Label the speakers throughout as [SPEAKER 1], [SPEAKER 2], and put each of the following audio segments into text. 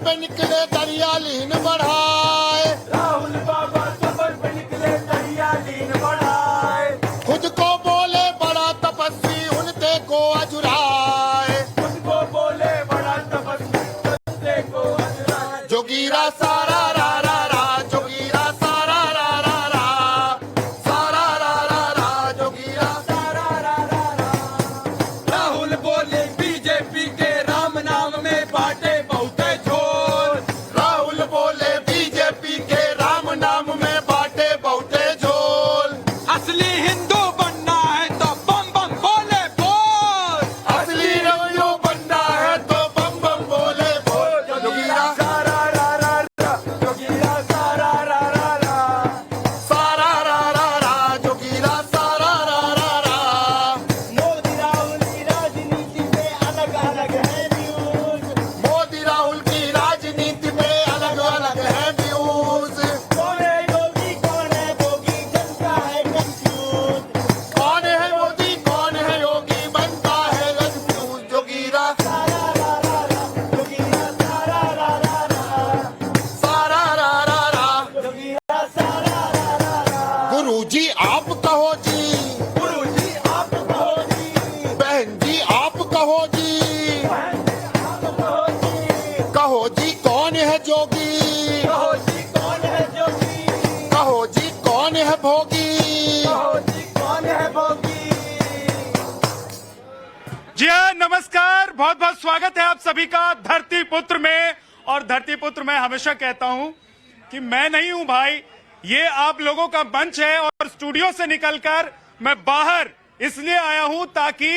[SPEAKER 1] पे निकले दरिया लीन बढ़ाए,
[SPEAKER 2] राहुल बाबा सफर पे निकले दरिया लीन बढ़ाए,
[SPEAKER 1] खुद को बोले बड़ा तपस्वी उनते को अजुराए,
[SPEAKER 2] खुद को बोले बड़ा तपस्वी उनते को अजराए।
[SPEAKER 1] जोगीरा सारा रा रा रा, जोगीरा सारा रा रा रा, सारा रा रा रा, जोगीरा
[SPEAKER 2] सारा रा रा रा। राहुल बोले बीजेपी के राम नाम में बांटे बहुते झोल,
[SPEAKER 1] राहुल बोले बीजेपी के राम नाम में बांटे बहुते झोल,
[SPEAKER 2] असली हिंदू बनना है तो बम बम बोले बोल,
[SPEAKER 1] असली हिंदू बनना है तो बम बम बोले बोल, जोगीरा
[SPEAKER 2] सारा रा रा रा, जोगीरा सारा रा रा रा।
[SPEAKER 1] सारा रा रा रा, जोगीरा सारा रा रा रा।
[SPEAKER 2] मोदी राहुल की राजनीति में अलग अलग है व्यूज,
[SPEAKER 1] मोदी राहुल की राजनीति में अलग अलग है व्यूज,
[SPEAKER 2] कौन है योगी कौन है भोगी जनता है कंफ्यूज,
[SPEAKER 1] कौन है मोदी कौन है योगी बनता है कंफ्यूज, जोगीरा
[SPEAKER 2] सारा रा रा रा, जोगीरा सारा रा रा रा,
[SPEAKER 1] सारा रा रा रा।
[SPEAKER 2] जोगीरा सारा रा रा रा।
[SPEAKER 1] गुरुजी आप कहो जी,
[SPEAKER 2] गुरुजी आप कहो जी,
[SPEAKER 1] बहन जी आप कहो जी,
[SPEAKER 2] बहन जी आप कहो जी,
[SPEAKER 1] कहो जी कौन है जोगी,
[SPEAKER 2] कहो जी कौन है जोगी,
[SPEAKER 1] कहो जी कौन है भोगी।
[SPEAKER 2] कहो जी कौन है भोगी।
[SPEAKER 3] जी हाँ, नमस्कार, बहुत बहुत स्वागत है आप सभी का धरती पुत्र में। और धरती पुत्र मैं हमेशा कहता हूं कि मैं नहीं हूं भाई, ये आप लोगों का मंच है और स्टूडियो से निकलकर मैं बाहर इसलिए आया हूं ताकि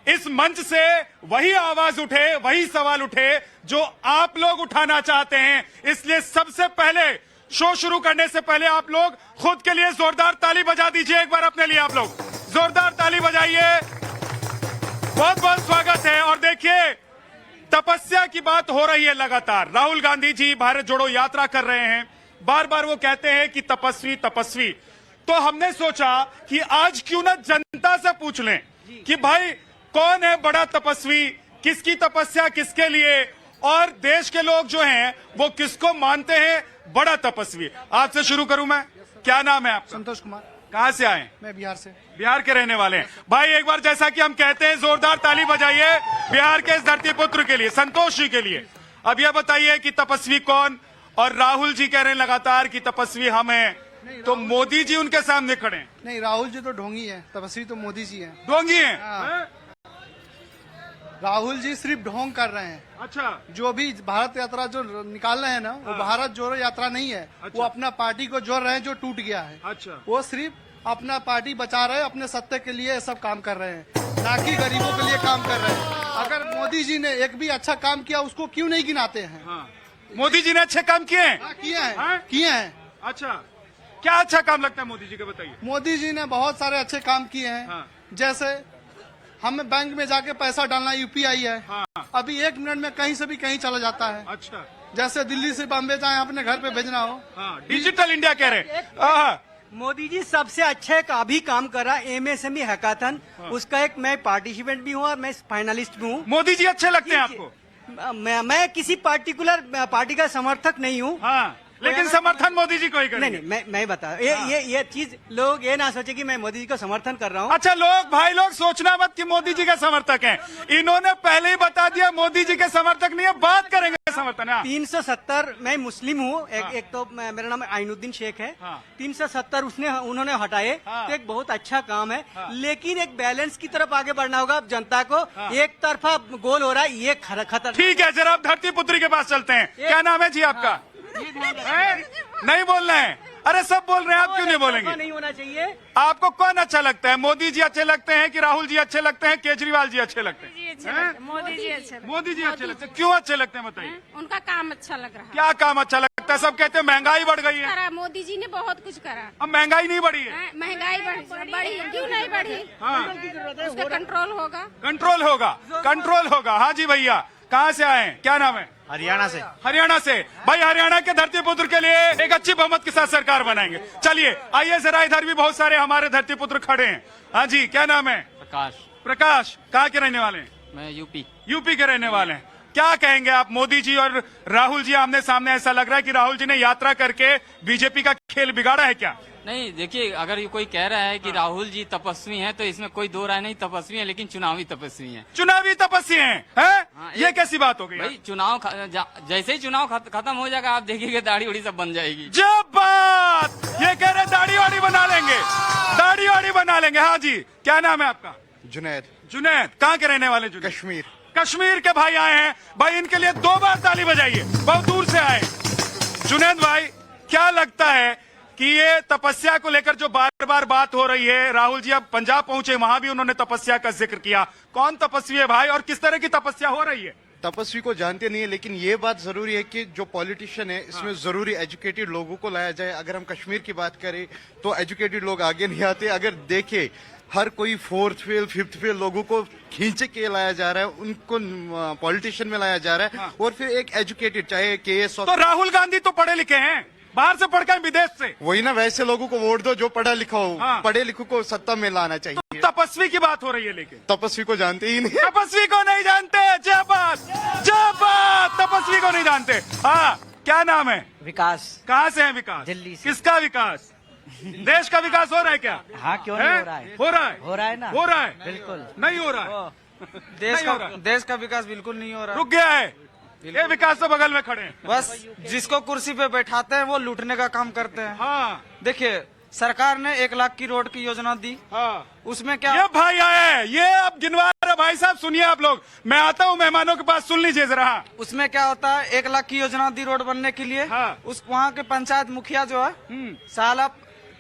[SPEAKER 3] इस मंच से वही आवाज उठे, वही सवाल उठे जो आप लोग उठाना चाहते हैं। इसलिए सबसे पहले शो शुरू करने से पहले आप लोग खुद के लिए जोरदार ताली बजा दीजिए एक बार अपने लिए। आप लोग जोरदार ताली बजाइए। बहुत बहुत स्वागत है। और देखिए, तपस्या की बात हो रही है लगातार। राहुल गांधी जी भारत जोड़ो यात्रा कर रहे हैं, बार बार वो कहते हैं कि तपस्वी तपस्वी। तो हमने सोचा कि आज क्यों ना जनता से पूछ लें कि भाई कौन है बड़ा तपस्वी, किसकी तपस्या किसके लिए, और देश के लोग जो हैं वो किसको मानते हैं बड़ा तपस्वी। आपसे शुरू करूं मैं, क्या नाम है आपका?
[SPEAKER 4] संतोष कुमार।
[SPEAKER 3] कहां से आए?
[SPEAKER 4] मैं बिहार से।
[SPEAKER 3] बिहार के रहने वाले हैं भाई। एक बार जैसा कि हम कहते हैं जोरदार ताली बजाइए बिहार के इस धरती पुत्र के लिए, संतोष जी के लिए। अब यह बताइए कि तपस्वी कौन? और राहुल जी कह रहे हैं लगातार कि तपस्वी हम हैं, तो मोदी जी उनके सामने खड़े हैं।
[SPEAKER 4] नहीं, राहुल जी तो ढोंगी है, तपस्वी तो मोदी जी हैं।
[SPEAKER 3] ढोंगी हैं?
[SPEAKER 4] हाँ। राहुल जी सिर्फ ढोंग कर रहे हैं।
[SPEAKER 3] अच्छा,
[SPEAKER 4] जो भी भारत यात्रा जो निकाल रहे हैं ना, वो भारत जोड़ो यात्रा नहीं है।
[SPEAKER 3] अच्छा।
[SPEAKER 4] वो अपना पार्टी को जोड़ रहे हैं जो टूट गया है।
[SPEAKER 3] अच्छा।
[SPEAKER 4] वो सिर्फ अपना पार्टी बचा रहे हैं, अपने सत्ते के लिए सब काम कर रहे हैं, ना कि गरीबों के लिए काम कर रहे हैं। अगर मोदी जी ने एक भी अच्छा काम किया उसको क्यों नहीं गिनाते हैं?
[SPEAKER 3] हाँ, मोदी जी ने अच्छे काम किए हैं।
[SPEAKER 4] हाँ, किए
[SPEAKER 3] हाँ?
[SPEAKER 4] हैं, किए हैं।
[SPEAKER 3] अच्छा, क्या अच्छा काम लगता है मोदी जी के, बताइए।
[SPEAKER 4] मोदी जी ने बहुत सारे अच्छे काम किए हैं।
[SPEAKER 3] हाँ।
[SPEAKER 4] जैसे हमें बैंक में जाके पैसा डालना यूपीआई है।
[SPEAKER 3] हाँ।
[SPEAKER 4] अभी 1 मिनट में कहीं से भी कहीं चला जाता है।
[SPEAKER 3] अच्छा,
[SPEAKER 4] जैसे दिल्ली से बॉम्बे जाए अपने घर पे भेजना हो।
[SPEAKER 3] हाँ, डिजिटल इंडिया कह रहे हैं। हाँ,
[SPEAKER 5] मोदी जी सबसे अच्छे अभी काम कर रहा है एमएसएमई हैकाथन। उसका एक मैं पार्टिसिपेंट भी हूँ और मैं फाइनलिस्ट भी हूँ।
[SPEAKER 3] मोदी जी अच्छे लगते हैं आपको?
[SPEAKER 5] मैं किसी पार्टिकुलर पार्टी का समर्थक नहीं हूँ।
[SPEAKER 3] हाँ, लेकिन समर्थन मोदी जी को ही करेंगे।
[SPEAKER 5] नहीं, मैं बता ये चीज लोग ये ना सोचे कि मैं मोदी जी को समर्थन कर रहा हूँ।
[SPEAKER 3] अच्छा, लोग भाई लोग सोचना मत कि मोदी जी के समर्थक हैं। इन्होंने पहले ही बता दिया मोदी जी के समर्थक नहीं है, बात करेंगे समर्थन। हाँ।
[SPEAKER 5] 370 मैं मुस्लिम हूँ। एक तो मेरा नाम आइनुद्दीन शेख है।
[SPEAKER 3] हाँ।
[SPEAKER 5] 370 उन्होंने हटाए।
[SPEAKER 3] हाँ।
[SPEAKER 5] तो एक बहुत अच्छा काम है।
[SPEAKER 3] हाँ।
[SPEAKER 5] लेकिन एक बैलेंस की तरफ आगे बढ़ना होगा। जनता को एक तरफा गोल हो रहा है, ये खतर।
[SPEAKER 3] ठीक है, जरा आप धरती पुत्री के पास चलते हैं। क्या नाम है जी आपका? नहीं बोलना है? अरे सब बोल रहे हैं, आप क्यों नहीं बोलेंगे?
[SPEAKER 5] नहीं होना चाहिए।
[SPEAKER 3] आपको कौन अच्छा लगता है? मोदी जी अच्छे लगते हैं कि राहुल जी अच्छे लगते हैं, केजरीवाल जी अच्छे लगते हैं?
[SPEAKER 6] मोदी जी अच्छे लगते हैं।
[SPEAKER 3] मोदी जी अच्छे लगते हैं। क्यों अच्छे लगते हैं बताइए?
[SPEAKER 6] उनका काम अच्छा लग रहा है।
[SPEAKER 3] क्या काम अच्छा लगता है? सब कहते हैं महंगाई बढ़ गई है।
[SPEAKER 6] करा मोदी जी ने बहुत कुछ करा।
[SPEAKER 3] अब महंगाई नहीं बढ़ी है।
[SPEAKER 6] महंगाई बढ़ी, क्यों नहीं बढ़ी?
[SPEAKER 3] हाँ,
[SPEAKER 6] उसका कंट्रोल होगा।
[SPEAKER 3] कंट्रोल होगा, कंट्रोल होगा। हाँ जी भैया, कहाँ से आए हैं? क्या नाम है?
[SPEAKER 7] हरियाणा से।
[SPEAKER 3] हरियाणा से। भाई हरियाणा के धरती पुत्र के लिए एक अच्छी बहुमत के साथ सरकार बनाएंगे। चलिए आइए जरा, इधर भी बहुत सारे हमारे धरती पुत्र खड़े हैं। हाँ जी, क्या नाम है?
[SPEAKER 7] प्रकाश।
[SPEAKER 3] प्रकाश, कहाँ के रहने वाले हैं?
[SPEAKER 7] मैं यूपी।
[SPEAKER 3] यूपी के रहने वाले हैं। क्या कहेंगे आप? मोदी जी और राहुल जी आमने सामने, ऐसा लग रहा है कि राहुल जी ने यात्रा करके बीजेपी का खेल बिगाड़ा है क्या?
[SPEAKER 7] नहीं, देखिए, अगर ये कोई कह रहा है कि राहुल जी तपस्वी हैं तो इसमें कोई दो राय नहीं, तपस्वी हैं, लेकिन चुनावी तपस्वी हैं।
[SPEAKER 3] चुनावी तपस्वी हैं, हैं?
[SPEAKER 7] हाँ,
[SPEAKER 3] ये कैसी बात हो गई?
[SPEAKER 7] भाई जैसे ही चुनाव खत्म हो जाएगा, आप देखिएगा दाढ़ी उड़ी सब बन जाएगी।
[SPEAKER 3] जब बात ये कह रहे दाढ़ी वाड़ी बना लेंगे, दाढ़ी वाड़ी बना लेंगे। हाँ जी, क्या नाम है आपका?
[SPEAKER 1] जुनैद,
[SPEAKER 3] जुनैद, कहाँ के रहने वाले? जुनैद,
[SPEAKER 1] कश्मीर।
[SPEAKER 3] कश्मीर के भाई आए हैं। भाई इनके लिए 2 बार ताली बजाइए, बहुत दूर से आए। जुनैद भाई, क्या लगता है कि ये तपस्या को लेकर जो बार बार बात हो रही है, राहुल जी अब पंजाब पहुंचे, वहां भी उन्होंने तपस्या का जिक्र किया। कौन तपस्वी है भाई और किस तरह की तपस्या हो रही है?
[SPEAKER 1] तपस्वी को जानते नहीं है, लेकिन ये बात जरूरी है कि जो पॉलिटिशियन है इसमें जरूरी एजुकेटेड लोगों को लाया जाए। अगर हम कश्मीर की बात करें तो एजुकेटेड लोग आगे नहीं आते। अगर देखे हर कोई 4th फेल 5th फेल लोगों को खींच के लाया जा रहा है, उनको पॉलिटिशियन में लाया जा रहा है। और फिर एक एजुकेटेड, चाहे केएस।
[SPEAKER 3] तो राहुल गांधी तो पढ़े लिखे हैं, बाहर से पढ़ के विदेश से।
[SPEAKER 1] वही ना, वैसे लोगों को वोट दो जो पढ़ा लिखा हो।
[SPEAKER 3] हाँ।
[SPEAKER 1] पढ़े लिखों को सत्ता में लाना चाहिए।
[SPEAKER 3] तो तपस्वी की बात हो रही है, लेकिन
[SPEAKER 1] तपस्वी को जानते ही नहीं।
[SPEAKER 3] तपस्वी को नहीं जानते। जय बात, तपस्वी को नहीं जानते। हाँ, क्या नाम है?
[SPEAKER 5] विकास।
[SPEAKER 3] कहाँ से है विकास?
[SPEAKER 5] दिल्ली से।
[SPEAKER 3] किसका विकास? देश का विकास हो रहा है क्या?
[SPEAKER 5] हाँ, क्यों नहीं हो रहा है?
[SPEAKER 3] हो रहा है,
[SPEAKER 5] हो रहा है ना,
[SPEAKER 3] हो रहा है।
[SPEAKER 5] बिल्कुल
[SPEAKER 3] नहीं हो रहा है,
[SPEAKER 8] देश का विकास बिल्कुल नहीं हो रहा।
[SPEAKER 3] रुक गया है। ये विकास तो बगल में खड़े हैं।
[SPEAKER 8] बस जिसको कुर्सी पे बैठाते हैं वो लूटने का काम करते हैं।
[SPEAKER 3] हाँ,
[SPEAKER 8] देखिए, सरकार ने 1 लाख की रोड की योजना दी।
[SPEAKER 3] हाँ,
[SPEAKER 8] उसमें क्या,
[SPEAKER 3] ये भाई आए, ये अब गिनवा रहे। भाई साहब सुनिए आप लोग, मैं आता हूँ मेहमानों के पास, सुन लीजिए जरा।
[SPEAKER 8] उसमें क्या होता है, 1 लाख की योजना दी रोड बनने के लिए।
[SPEAKER 3] हाँ।
[SPEAKER 8] उस वहाँ के पंचायत मुखिया जो है साला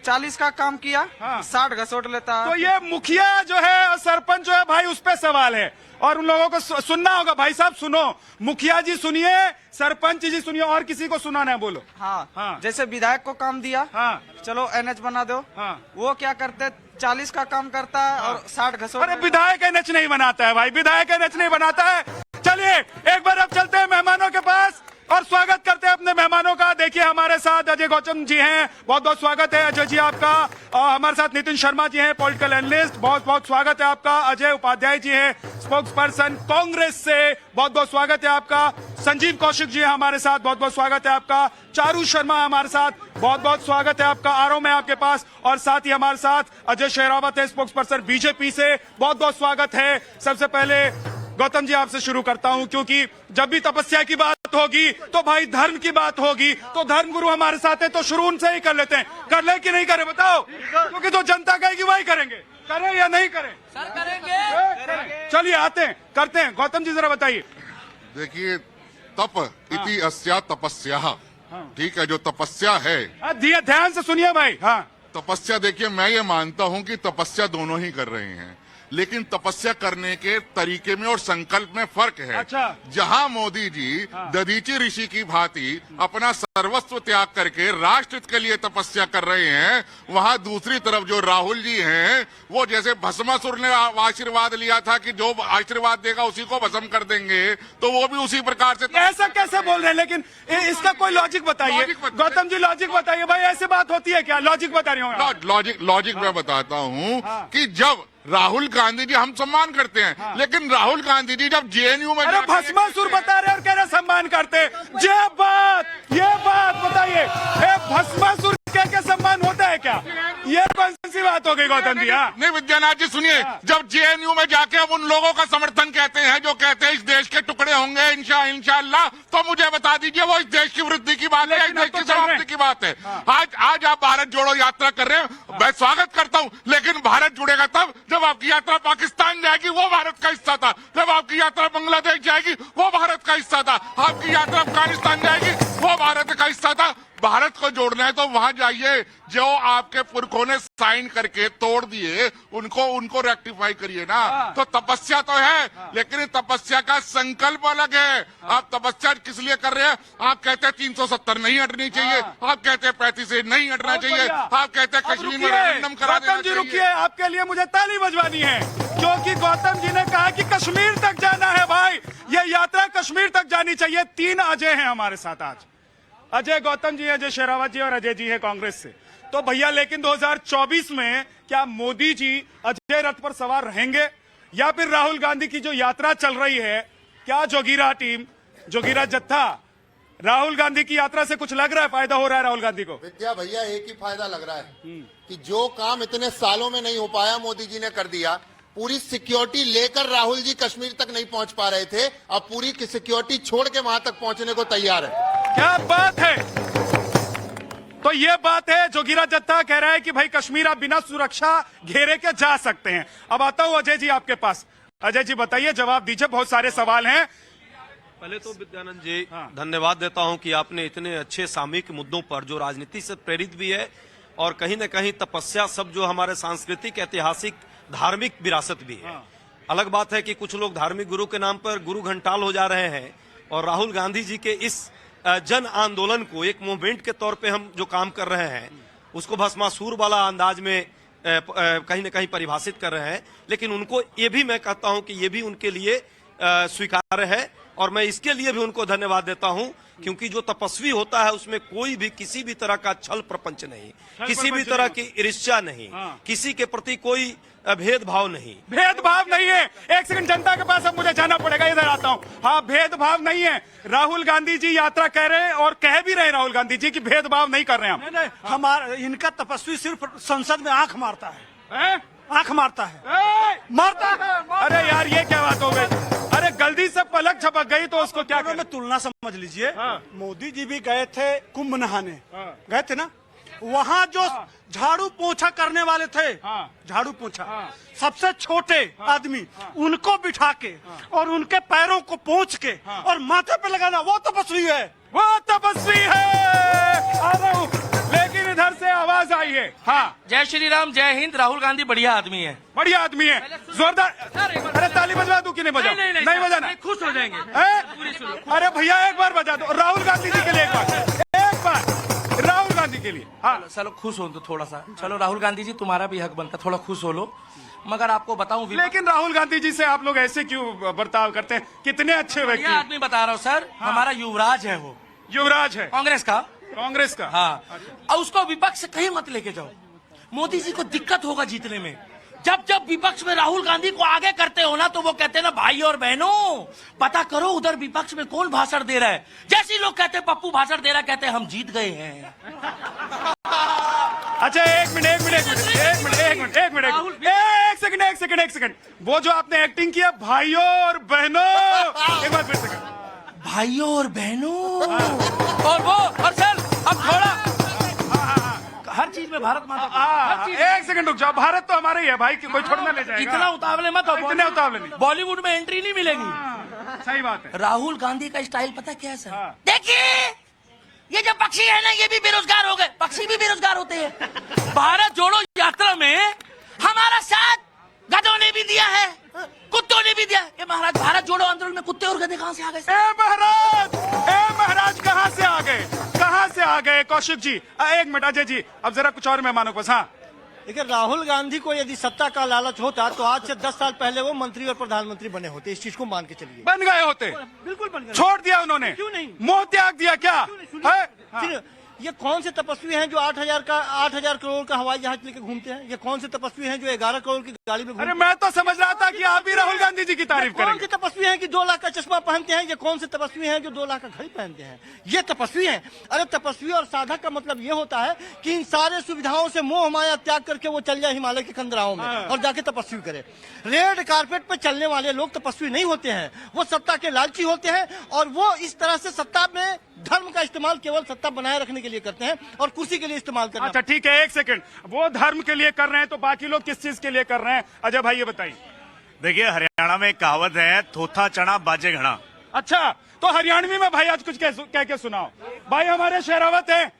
[SPEAKER 8] 40 का काम किया,
[SPEAKER 3] हाँ।
[SPEAKER 8] 60 घसोट लेता है।
[SPEAKER 3] तो ये मुखिया जो है और सरपंच जो है भाई, उस पे सवाल है और उन लोगों को सुनना होगा। भाई साहब सुनो, मुखिया जी सुनिए, सरपंच जी सुनिए, और किसी को सुनाना है बोलो।
[SPEAKER 8] हाँ,
[SPEAKER 3] हाँ।
[SPEAKER 8] जैसे विधायक को काम दिया,
[SPEAKER 3] हाँ,
[SPEAKER 8] चलो NH बना दो।
[SPEAKER 3] हाँ।
[SPEAKER 8] वो क्या करते, 40 का काम करता है और 60 घसोट।
[SPEAKER 3] अरे विधायक NH नहीं बनाता है भाई, विधायक NH नहीं बनाता है। चलिए एक बार अब चलते हैं मेहमानों के पास और स्वागत करते हैं अपने मेहमानों का। देखिए हमारे साथ अजय गौतम जी हैं, बहुत बहुत स्वागत है अजय जी आपका। हमारे साथ नितिन शर्मा जी हैं, पॉलिटिकल एनालिस्ट, बहुत बहुत स्वागत है आपका। अजय उपाध्याय जी हैं, स्पोक्स पर्सन कांग्रेस से, बहुत बहुत स्वागत है आपका। संजीव कौशिक जी हैं हमारे साथ, बहुत बहुत स्वागत है आपका। चारू शर्मा हमारे साथ, बहुत बहुत स्वागत है आपका। आरओ में आपके पास, और साथ ही हमारे साथ अजय शेरावत है, स्पोक्स पर्सन बीजेपी से, बहुत बहुत स्वागत है। सबसे पहले गौतम जी आपसे शुरू करता हूं, क्योंकि जब भी तपस्या की बात होगी तो भाई धर्म की बात होगी, तो धर्म गुरु हमारे साथ है, तो शुरू उनसे ही कर लेते हैं। कर ले कि नहीं करें बताओ, क्योंकि तो जनता कहेगी वही करेंगे, करें या नहीं करें?
[SPEAKER 7] सर करेंगे।
[SPEAKER 3] चलिए आते हैं, करते हैं। गौतम जी जरा बताइए।
[SPEAKER 9] देखिए, तप इति अस्या तपस्या, ठीक है, जो तपस्या है,
[SPEAKER 3] ध्यान से सुनिए भाई। हाँ,
[SPEAKER 9] तपस्या, देखिए मैं ये मानता हूं कि तपस्या दोनों ही कर रहे हैं, लेकिन तपस्या करने के तरीके में और संकल्प में फर्क है।
[SPEAKER 3] अच्छा।
[SPEAKER 9] जहां मोदी जी दधीची ऋषि की भांति अपना सर्वस्व त्याग करके राष्ट्र के लिए तपस्या कर रहे हैं, वहां दूसरी तरफ जो राहुल जी हैं, वो जैसे भस्मासुर ने आशीर्वाद लिया था कि जो आशीर्वाद देगा उसी को भस्म कर देंगे, तो वो भी उसी प्रकार से।
[SPEAKER 3] ऐसा कैसे बोल रहे हैं? लेकिन इसका कोई लॉजिक बताइए गौतम जी, लॉजिक बताइए भाई, ऐसी बात होती है क्या? लॉजिक बता रही हूँ।
[SPEAKER 9] लॉजिक मैं बताता हूँ कि जब राहुल गांधी जी, हम सम्मान करते हैं, लेकिन राहुल गांधी जी जब जेएनयू में,
[SPEAKER 3] अरे भस्मासुर बता रहे और कह रहे सम्मान करते। ये बात बताइए, भस्मासुर क्या सम्मान होता है क्या? ये कौन सी बात हो गई गौतम जी?
[SPEAKER 9] नहीं विद्यानाथ जी सुनिए, जब जेएनयू में जाके हम उन लोगों का समर्थन कहते हैं जो कहते हैं इस देश के टुकड़े होंगे इंशाअल्लाह, तो मुझे बता दीजिए वो इस देश की वृद्धि की बात है, इस देश की समाप्ति की बात है। आज आप भारत जोड़ो यात्रा कर रहे हैं, मैं स्वागत करता हूं, लेकिन भारत जुड़ेगा तब जब आपकी यात्रा पाकिस्तान जाएगी, वो भारत का हिस्सा था। जब आपकी यात्रा बांग्लादेश जाएगी, वो भारत का हिस्सा था। आपकी यात्रा अफगानिस्तान जाएगी, वो भारत का हिस्सा था। भारत को जोड़ना है तो वहां जाइए, जो आपके पुरखों ने साइन करके तोड़ दिए उनको रेक्टिफाई करिए ना। तो तपस्या तो है, लेकिन तपस्या का संकल्प अलग है। आप तपस्या किस लिए कर रहे हैं? आप कहते हैं 370 नहीं हटनी चाहिए, आप कहते हैं 35 से नहीं हटना चाहिए, आप कहते हैं कश्मीर में रेफरेंडम करा देना चाहिए।
[SPEAKER 3] रुकिए, आपके लिए मुझे ताली बजवानी है, क्योंकि गौतम जी ने कहा कि कश्मीर तक जाना है भाई, ये यात्रा कश्मीर तक जानी चाहिए। 3 अजय हैं हमारे साथ आज, अजय गौतम जी, अजय शेरावत जी और अजय जी है कांग्रेस से। तो भैया लेकिन 2024 में क्या मोदी जी अजय रथ पर सवार रहेंगे, या फिर राहुल गांधी की जो यात्रा चल रही है क्या जोगीरा टीम, जोगीरा जत्था, राहुल गांधी की यात्रा से कुछ लग रहा है, फायदा हो रहा है राहुल गांधी को?
[SPEAKER 10] विद्या भैया, एक ही फायदा लग रहा है कि जो काम इतने सालों में नहीं हो पाया मोदी जी ने कर दिया। पूरी सिक्योरिटी लेकर राहुल जी कश्मीर तक नहीं पहुंच पा रहे थे, अब पूरी की सिक्योरिटी छोड़ के वहां तक पहुंचने को तैयार है।
[SPEAKER 3] क्या बात है! तो ये बात है, जोगीरा जत्था कह रहा है कि भाई कश्मीर आप बिना सुरक्षा घेरे के जा सकते हैं। अब आता हूं अजय जी आपके पास। अजय जी बताइए, जवाब दीजिए, बहुत सारे सवाल हैं।
[SPEAKER 11] पहले तो विद्यानंद जी धन्यवाद देता हूं कि आपने इतने अच्छे सामयिक मुद्दों पर जो राजनीति से प्रेरित भी है और कहीं न कहीं तपस्या सब जो हमारे सांस्कृतिक, ऐतिहासिक, धार्मिक विरासत भी है। अलग बात है कि कुछ लोग धार्मिक गुरु के नाम पर गुरु घंटाल हो जा रहे हैं और राहुल गांधी जी के इस जन आंदोलन को एक मूवमेंट के तौर पे हम जो काम कर रहे हैं उसको भस्मासुर वाला अंदाज में कहीं न कहीं परिभाषित कर रहे हैं। लेकिन उनको ये भी मैं कहता हूं कि ये भी उनके लिए स्वीकार्य है और मैं इसके लिए भी उनको धन्यवाद देता हूं, क्योंकि जो तपस्वी होता है उसमें कोई भी किसी भी तरह का छल प्रपंच नहीं, किसी भी तरह की ईर्ष्या नहीं, किसी के प्रति कोई भेदभाव नहीं।
[SPEAKER 3] भेदभाव नहीं है। एक सेकंड, जनता के पास अब मुझे जाना पड़ेगा, इधर आता हूं। हाँ, भेदभाव नहीं है। राहुल गांधी जी यात्रा कह रहे हैं और कह भी रहे राहुल गांधी जी कि भेदभाव नहीं कर रहे हैं हम।
[SPEAKER 4] नहीं, हमारा इनका तपस्वी सिर्फ संसद में आंख मारता है, आंख मारता है, मारता है।
[SPEAKER 3] अरे यार, ये क्या बात हो गई? अरे गलती से पलक झपक गई तो उसको क्या करें?
[SPEAKER 4] में तुलना समझ लीजिए। मोदी जी भी गए थे कुंभ नहाने, गए थे ना, वहाँ जो झाड़ू पोछा करने वाले थे, झाड़ू पोछा सबसे छोटे आदमी, उनको बिठा के और उनके पैरों को पोंछ के और माथे पे लगाना, वो तपस्वी है,
[SPEAKER 3] वो तपस्वी है। आ रहा हूं, लेकिन इधर से आवाज आई है। हाँ,
[SPEAKER 8] जय श्री राम, जय हिंद। राहुल गांधी बढ़िया आदमी है,
[SPEAKER 3] बढ़िया आदमी है, जोरदार। अरे ताली बजवा दूं कि नहीं बजा? नहीं बजाना,
[SPEAKER 8] खुश हो जाएंगे।
[SPEAKER 3] अरे भैया एक बार बजा दो राहुल गांधी जी के लिए, एक बार राहुल गांधी के लिए। हाँ,
[SPEAKER 8] चलो खुश हो तो थोड़ा सा। चलो राहुल गांधी जी, तुम्हारा भी हक बनता, थोड़ा खुश हो लो। मगर आपको बताऊं,
[SPEAKER 3] लेकिन राहुल गांधी जी से आप लोग ऐसे क्यों बर्ताव करते हैं? कितने अच्छे व्यक्ति
[SPEAKER 8] आदमी बता रहा हूँ सर। हमारा युवराज है, वो
[SPEAKER 3] युवराज है
[SPEAKER 8] कांग्रेस का।
[SPEAKER 3] हाँ,
[SPEAKER 8] और उसको विपक्ष से कहीं मत लेके जाओ। मोदी जी को दिक्कत होगा जीतने में। जब जब विपक्ष में राहुल गांधी को आगे करते हो ना, तो वो कहते हैं ना, भाई और बहनों पता करो उधर विपक्ष में कौन भाषण दे रहा है। जैसे लोग कहते हैं पप्पू भाषण दे रहा है, कहते हैं हम जीत गए हैं।
[SPEAKER 3] अच्छा, एक सेकंड, वो जो आपने एक्टिंग किया, भाइयों और बहनों, एक बार फिर से कर।
[SPEAKER 8] भाइयों और बहनों, और वो, और सर अब थोड़ा हर चीज में भारत माता।
[SPEAKER 3] एक सेकंड रुक जाओ, भारत तो हमारा ही है भाई, कोई छोड़ना ले जाएगा।
[SPEAKER 8] इतना उतावले मत हो,
[SPEAKER 3] इतने उतावले नहीं।
[SPEAKER 8] बॉलीवुड में एंट्री नहीं मिलेगी।
[SPEAKER 3] सही बात है।
[SPEAKER 8] राहुल गांधी का स्टाइल पता क्या है सर? देखिए, ये जो पक्षी है ना, ये भी बेरोजगार हो गए। पक्षी भी बेरोजगार होते हैं। भारत जोड़ो यात्रा में हमारा साथ गधों ने भी दिया है, कुत्तों ने भी दिया। ये महाराज, भारत जोड़ो आंदोलन में कुत्ते और गधे कहाँ से आ गए?
[SPEAKER 3] महाराज कहाँ से आ गए? कहाँ से आ गए? कौशिक जी, एक मिनट। अजय जी, अब जरा कुछ और मेहमानों को। हाँ,
[SPEAKER 4] देखिए, राहुल गांधी को यदि सत्ता का लालच होता तो आज से 10 साल पहले वो मंत्री और प्रधानमंत्री बने होते। इस चीज को मान के चलिए।
[SPEAKER 3] बन गए होते?
[SPEAKER 4] बिल्कुल बन गए।
[SPEAKER 3] छोड़ दिया उन्होंने?
[SPEAKER 4] क्यों नहीं?
[SPEAKER 3] मोह त्याग दिया क्या?
[SPEAKER 4] फिर ये कौन से तपस्वी हैं जो 8,000 करोड़ का हवाई जहाज लेके घूमते हैं? ये कौन से तपस्वी हैं जो 11 करोड़ की गाड़ी में घूमते हैं?
[SPEAKER 3] अरे मैं तो समझ रहा था कि आप भी राहुल गांधी जी की तारीफ करेंगे।
[SPEAKER 4] कौन से तपस्वी हैं कि 2 लाख का चश्मा पहनते हैं? ये कौन से तपस्वी हैं जो 2 लाख का घड़ी पहनते हैं? ये तपस्वी हैं। अरे तपस्वी और साधक का मतलब ये होता है कि इन सारे सुविधाओं से मोह माया त्याग करके वो चल जाए हिमालय के कंदराओं में और जाके तपस्वी करे। रेड कारपेट पर चलने वाले लोग तपस्वी नहीं होते हैं, वो सत्ता के लालची होते हैं और वो इस तरह से सत्ता में धर्म का इस्तेमाल केवल सत्ता बनाए रखने के लिए करते हैं और कुर्सी के लिए इस्तेमाल करते हैं।
[SPEAKER 3] अच्छा ठीक है, एक सेकंड, वो धर्म के लिए कर रहे हैं तो बाकी लोग किस चीज के लिए कर रहे हैं? अजय भाई ये बताइए।
[SPEAKER 12] देखिए, हरियाणा में एक कहावत है, थोथा चना बाजे घड़ा।
[SPEAKER 3] अच्छा, तो हरियाणवी में भाई आज कुछ कह के सुनाओ। भाई हमारे शेरावत है